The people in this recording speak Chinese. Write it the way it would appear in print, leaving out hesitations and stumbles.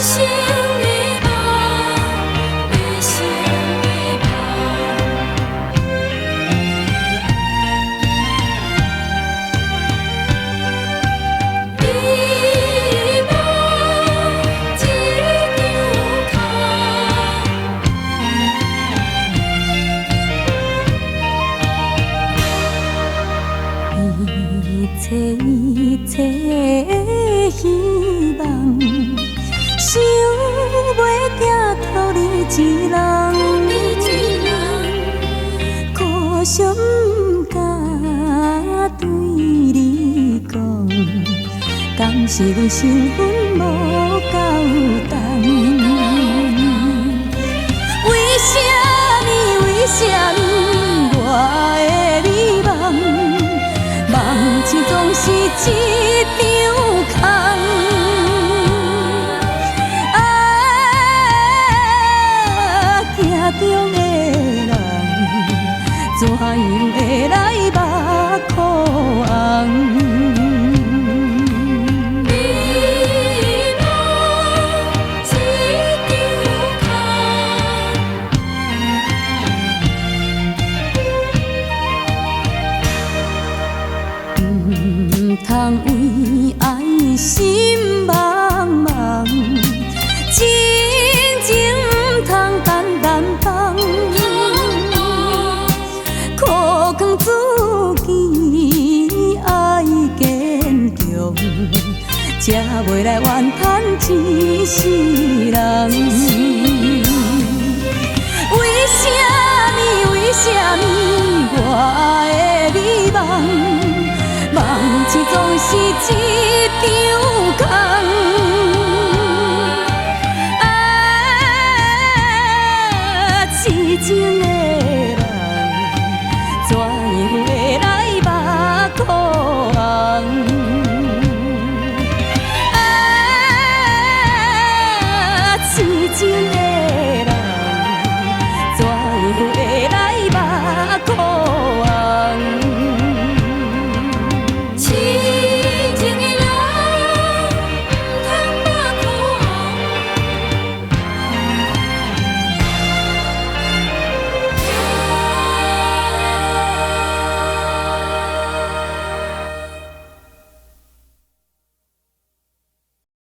生的梦，一生的梦。美梦一场空。一切的希望，想袂惊托你一人，可惜不敢对你讲，敢是阮身份无够重？为什么？为什么我的美梦？梦境总是一场空，行中的人怎样会来目眶红？美梦一场空。唔通为爱心茫茫，情情唔通单单放，苦劝自己爱坚强，才袂来怨叹一世人。为什么？为什么我的美梦？梦境总是一场空。